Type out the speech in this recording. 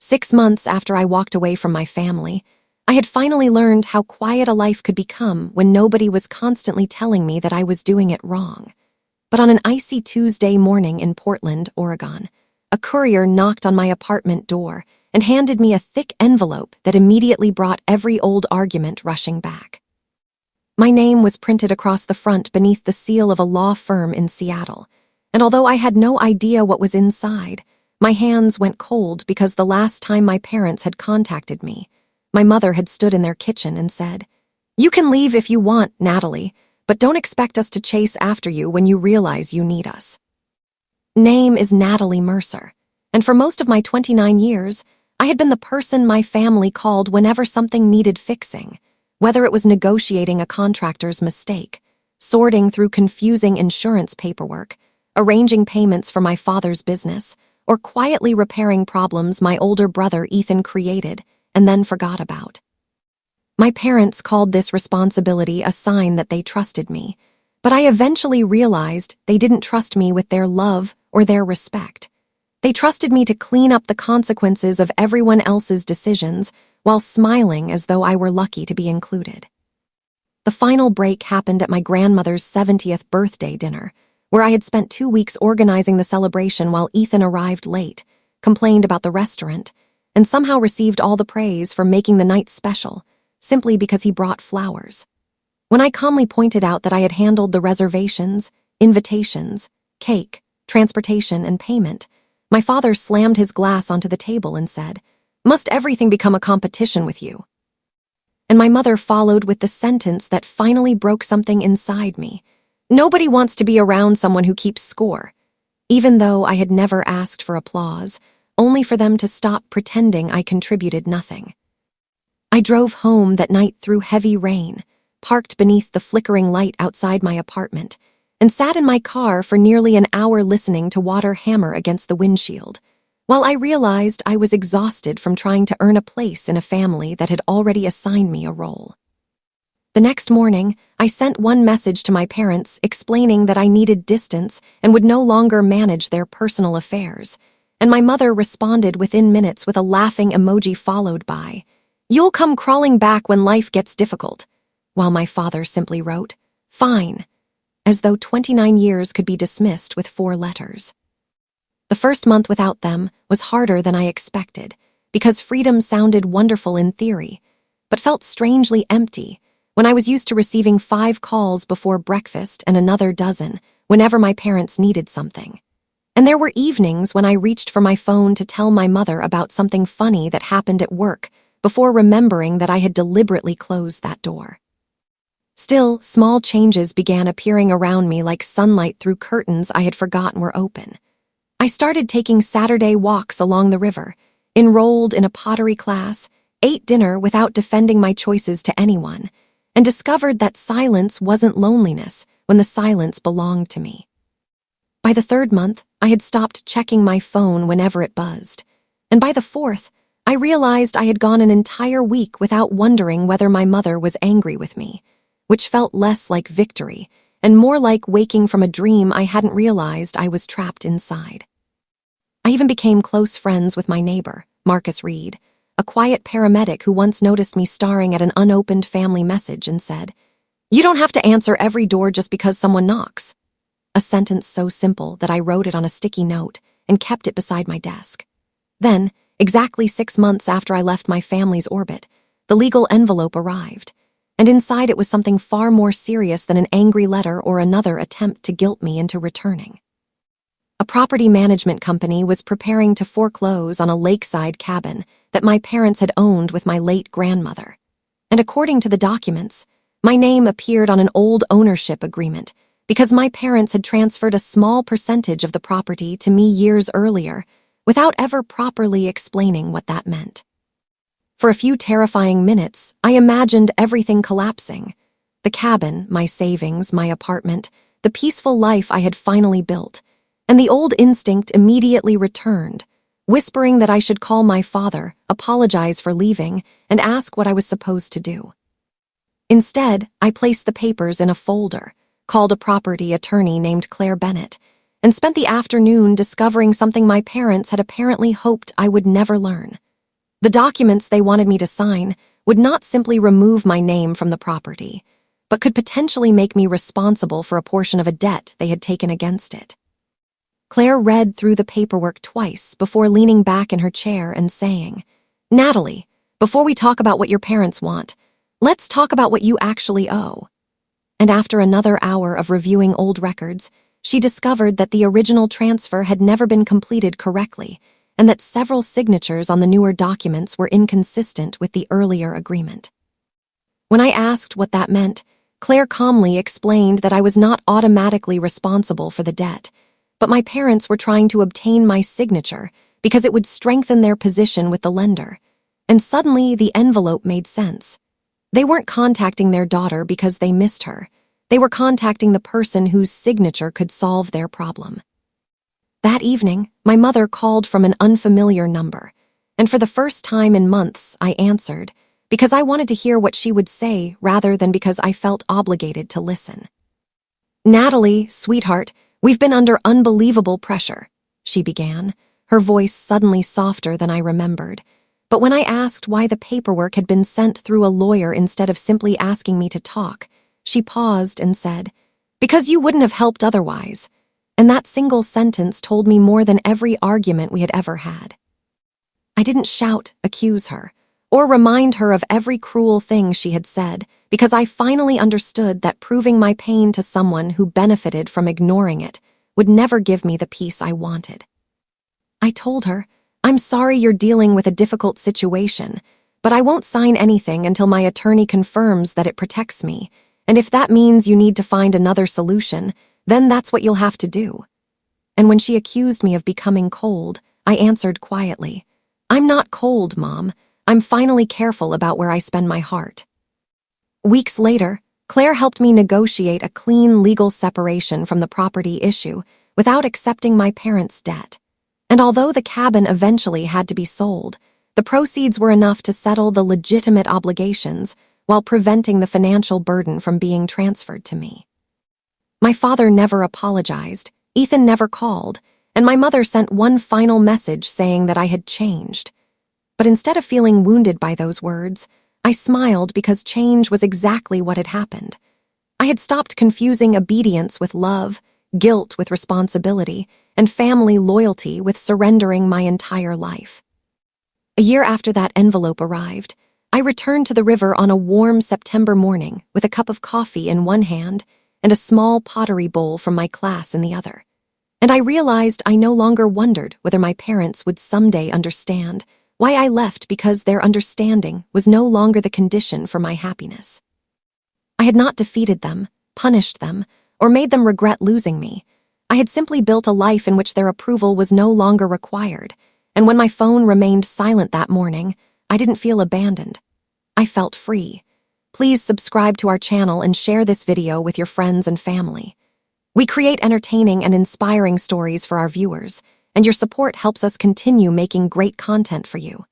6 months after I walked away from my family, I had finally learned how quiet a life could become when nobody was constantly telling me that I was doing it wrong. But on an icy Tuesday morning in Portland, Oregon, a courier knocked on my apartment door and handed me a thick envelope that immediately brought every old argument rushing back. My name was printed across the front beneath the seal of a law firm in Seattle, and although I had no idea what was inside, my hands went cold because the last time my parents had contacted me, my mother had stood in their kitchen and said, "You can leave if you want, Natalie, but don't expect us to chase after you when you realize you need us." Name is Natalie Mercer, and for most of my 29 years, I had been the person my family called whenever something needed fixing, whether it was negotiating a contractor's mistake, sorting through confusing insurance paperwork, arranging payments for my father's business, or quietly repairing problems my older brother Ethan created and then forgot about. My parents called this responsibility a sign that they trusted me, but I eventually realized they didn't trust me with their love or their respect. They trusted me to clean up the consequences of everyone else's decisions while smiling as though I were lucky to be included. The final break happened at my grandmother's 70th birthday dinner, where I had spent 2 weeks organizing the celebration while Ethan arrived late, complained about the restaurant, and somehow received all the praise for making the night special, simply because he brought flowers. When I calmly pointed out that I had handled the reservations, invitations, cake, transportation, and payment, my father slammed his glass onto the table and said, "Must everything become a competition with you?" And my mother followed with the sentence that finally broke something inside me. "Nobody wants to be around someone who keeps score," even though I had never asked for applause, only for them to stop pretending I contributed nothing. I drove home that night through heavy rain, parked beneath the flickering light outside my apartment, and sat in my car for nearly an hour listening to water hammer against the windshield, while I realized I was exhausted from trying to earn a place in a family that had already assigned me a role. The next morning, I sent one message to my parents explaining that I needed distance and would no longer manage their personal affairs, and my mother responded within minutes with a laughing emoji followed by, "You'll come crawling back when life gets difficult," while my father simply wrote, "Fine," as though 29 years could be dismissed with 4 letters. The first month without them was harder than I expected, because freedom sounded wonderful in theory, but felt strangely empty when I was used to receiving 5 calls before breakfast and another dozen whenever my parents needed something. And there were evenings when I reached for my phone to tell my mother about something funny that happened at work before remembering that I had deliberately closed that door. Still, small changes began appearing around me like sunlight through curtains I had forgotten were open. I started taking Saturday walks along the river, enrolled in a pottery class, ate dinner without defending my choices to anyone, and discovered that silence wasn't loneliness when the silence belonged to me. By the 3rd month, I had stopped checking my phone whenever it buzzed, and by the 4th, I realized I had gone an entire week without wondering whether my mother was angry with me, which felt less like victory and more like waking from a dream I hadn't realized I was trapped inside. I even became close friends with my neighbor, Marcus Reed, a quiet paramedic who once noticed me staring at an unopened family message and said, "You don't have to answer every door just because someone knocks." A sentence so simple that I wrote it on a sticky note and kept it beside my desk. Then, exactly 6 months after I left my family's orbit, the legal envelope arrived, and inside it was something far more serious than an angry letter or another attempt to guilt me into returning. A property management company was preparing to foreclose on a lakeside cabin that my parents had owned with my late grandmother, and according to the documents, my name appeared on an old ownership agreement because my parents had transferred a small percentage of the property to me years earlier without ever properly explaining what that meant. For a few terrifying minutes, I imagined everything collapsing. The cabin, my savings, my apartment, the peaceful life I had finally built, and the old instinct immediately returned, whispering that I should call my father, apologize for leaving, and ask what I was supposed to do. Instead, I placed the papers in a folder, called a property attorney named Claire Bennett, and spent the afternoon discovering something my parents had apparently hoped I would never learn. The documents they wanted me to sign would not simply remove my name from the property, but could potentially make me responsible for a portion of a debt they had taken against it. Claire read through the paperwork twice before leaning back in her chair and saying, "Natalie, before we talk about what your parents want, let's talk about what you actually owe." And after another hour of reviewing old records, she discovered that the original transfer had never been completed correctly, and that several signatures on the newer documents were inconsistent with the earlier agreement. When I asked what that meant, Claire calmly explained that I was not automatically responsible for the debt, but my parents were trying to obtain my signature because it would strengthen their position with the lender. And suddenly, the envelope made sense. They weren't contacting their daughter because they missed her. They were contacting the person whose signature could solve their problem. That evening, my mother called from an unfamiliar number, and for the first time in months, I answered, because I wanted to hear what she would say rather than because I felt obligated to listen. "Natalie, sweetheart, we've been under unbelievable pressure," she began, her voice suddenly softer than I remembered. But when I asked why the paperwork had been sent through a lawyer instead of simply asking me to talk, she paused and said, "Because you wouldn't have helped otherwise." And that single sentence told me more than every argument we had ever had. I didn't shout, accuse her, or remind her of every cruel thing she had said, because I finally understood that proving my pain to someone who benefited from ignoring it would never give me the peace I wanted. I told her, "I'm sorry you're dealing with a difficult situation, but I won't sign anything until my attorney confirms that it protects me, and if that means you need to find another solution, then that's what you'll have to do." And when she accused me of becoming cold, I answered quietly, "I'm not cold, Mom. I'm finally careful about where I spend my heart." Weeks later, Claire helped me negotiate a clean legal separation from the property issue without accepting my parents' debt. And although the cabin eventually had to be sold, the proceeds were enough to settle the legitimate obligations while preventing the financial burden from being transferred to me. My father never apologized, Ethan never called, and my mother sent one final message saying that I had changed. But instead of feeling wounded by those words, I smiled because change was exactly what had happened. I had stopped confusing obedience with love, guilt with responsibility, and family loyalty with surrendering my entire life. A year after that envelope arrived, I returned to the river on a warm September morning with a cup of coffee in one hand and a small pottery bowl from my class in the other. And I realized I no longer wondered whether my parents would someday understand why I left, because their understanding was no longer the condition for my happiness. I had not defeated them, punished them, or made them regret losing me. I had simply built a life in which their approval was no longer required, and when my phone remained silent that morning, I didn't feel abandoned. I felt free. Please subscribe to our channel and share this video with your friends and family. We create entertaining and inspiring stories for our viewers, and your support helps us continue making great content for you.